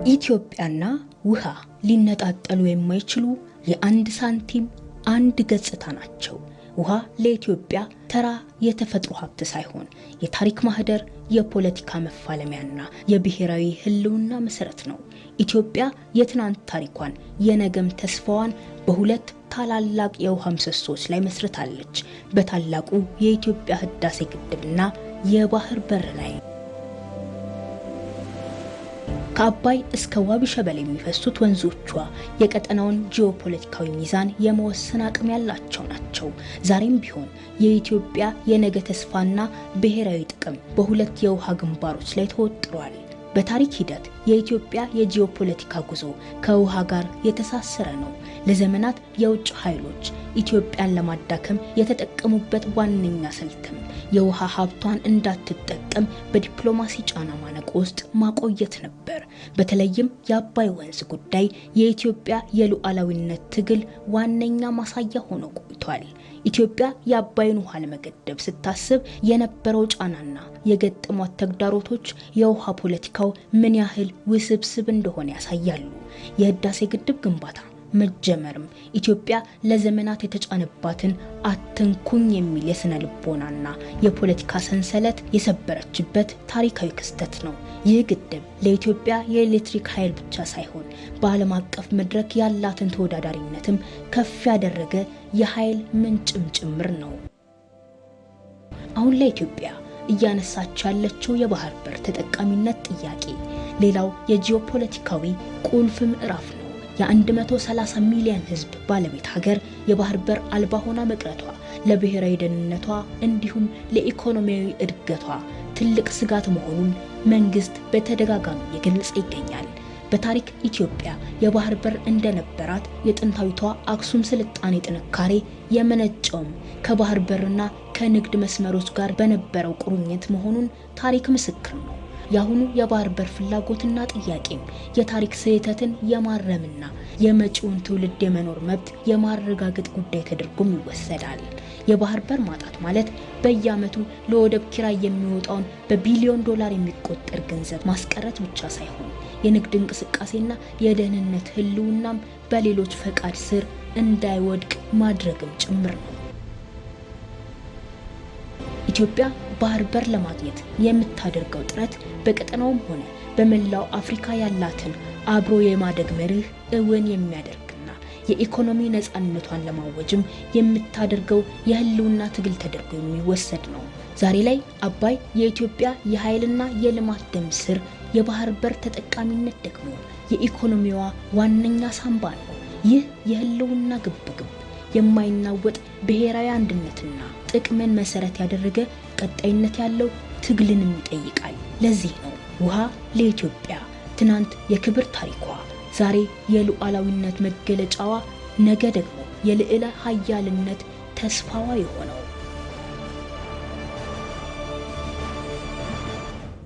ኢትዮጵያና ውሃ ሊነጣጠሉ የማይችሉ የአንድ ሳንቲም አንድ ገጽታ ናቸው። ውሃ ለኢትዮጵያ ተራ የተፈጥሮ ሀብት ሳይሆን የታሪክ ማህደር፣ የፖለቲካ መፋለሚያና የብሔራዊ ህልውና መሰረት ነው። ኢትዮጵያ የትናንት ታሪኳን የነገም ተስፋዋን በሁለት ታላላቅ የውሃ ምሰሶች ላይ መስርታለች። በታላቁ የኢትዮጵያ ህዳሴ ግድብና የባህር በር ላይ። ከአባይ እስከ ዋቢ ሸበሌ የሚፈሱት ወንዞቿ የቀጠናውን ጂኦፖለቲካዊ ሚዛን የመወሰን አቅም ያላቸው ናቸው። ዛሬም ቢሆን የኢትዮጵያ የነገ ተስፋና ብሔራዊ ጥቅም በሁለት የውሃ ግንባሮች ላይ ተወጥሯል። በታሪክ ሂደት የኢትዮጵያ የጂኦፖለቲካ ጉዞ ከውሃ ጋር የተሳሰረ ነው። ለዘመናት የውጭ ኃይሎች ኢትዮጵያን ለማዳከም የተጠቀሙበት ዋነኛ ስልትም የውሃ ሀብቷን እንዳትጠቀም በዲፕሎማሲ ጫና ማነቆ ውስጥ ማቆየት ነበር። በተለይም የአባይ ወንዝ ጉዳይ የኢትዮጵያ የሉዓላዊነት ትግል ዋነኛ ማሳያ ሆኖ ቆይቷል። ኢትዮጵያ የአባይን ውሃ ለመገደብ ስታስብ የነበረው ጫናና የገጠሟት ተግዳሮቶች የውሃ ፖለቲካው ምን ያህል ውስብስብ እንደሆነ ያሳያሉ። የህዳሴ ግድብ ግንባታ መጀመርም ኢትዮጵያ ለዘመናት የተጫነባትን አትንኩኝ የሚል የስነ ልቦናና የፖለቲካ ሰንሰለት የሰበረችበት ታሪካዊ ክስተት ነው። ይህ ግድብ ለኢትዮጵያ የኤሌክትሪክ ኃይል ብቻ ሳይሆን በዓለም አቀፍ መድረክ ያላትን ተወዳዳሪነትም ከፍ ያደረገ የኃይል ምንጭም ጭምር ነው። አሁን ለኢትዮጵያ እያነሳች ያለችው የባህር በር ተጠቃሚነት ጥያቄ ሌላው የጂኦፖለቲካዊ ቁልፍ ምዕራፍ ነው። የ130 ሚሊዮን ህዝብ ባለቤት ሀገር የባህር በር አልባ ሆና መቅረቷ ለብሔራዊ ደህንነቷ እንዲሁም ለኢኮኖሚያዊ እድገቷ ትልቅ ስጋት መሆኑን መንግስት በተደጋጋሚ እየገለጸ ይገኛል። በታሪክ ኢትዮጵያ የባህር በር እንደነበራት የጥንታዊቷ አክሱም ስልጣኔ ጥንካሬ የመነጨውም ከባህር በርና ከንግድ መስመሮች ጋር በነበረው ቁርኝት መሆኑን ታሪክ ምስክር ነው። ያሁኑ የባህር በር ፍላጎትና ጥያቄም የታሪክ ስህተትን የማረምና የመጪውን ትውልድ የመኖር መብት የማረጋገጥ ጉዳይ ተደርጎም ይወሰዳል። የባህር በር ማጣት ማለት በየዓመቱ ለወደብ ኪራይ የሚወጣውን በቢሊዮን ዶላር የሚቆጠር ገንዘብ ማስቀረት ብቻ ሳይሆን የንግድ እንቅስቃሴና የደህንነት ህልውናም በሌሎች ፈቃድ ስር እንዳይወድቅ ማድረግም ጭምር ነው። ኢትዮጵያ ባህር በር ለማግኘት የምታደርገው ጥረት በቀጠናውም ሆነ በመላው አፍሪካ ያላትን አብሮ የማደግ መርህ እውን የሚያደርግና የኢኮኖሚ ነፃነቷን ለማወጅም የምታደርገው የህልውና ትግል ተደርጎ የሚወሰድ ነው። ዛሬ ላይ አባይ የኢትዮጵያ የኃይልና የልማት ደም ስር፣ የባህር በር ተጠቃሚነት ደግሞ የኢኮኖሚዋ ዋነኛ ሳንባ ነው። ይህ የህልውና ግብግብ የማይናወጥ ብሔራዊ አንድነትና ጥቅምን መሰረት ያደረገ ቀጣይነት ያለው ትግልንም ይጠይቃል። ለዚህ ነው ውሃ ለኢትዮጵያ ትናንት የክብር ታሪኳ፣ ዛሬ የሉዓላዊነት መገለጫዋ፣ ነገ ደግሞ የልዕለ ኃያልነት ተስፋዋ የሆነው።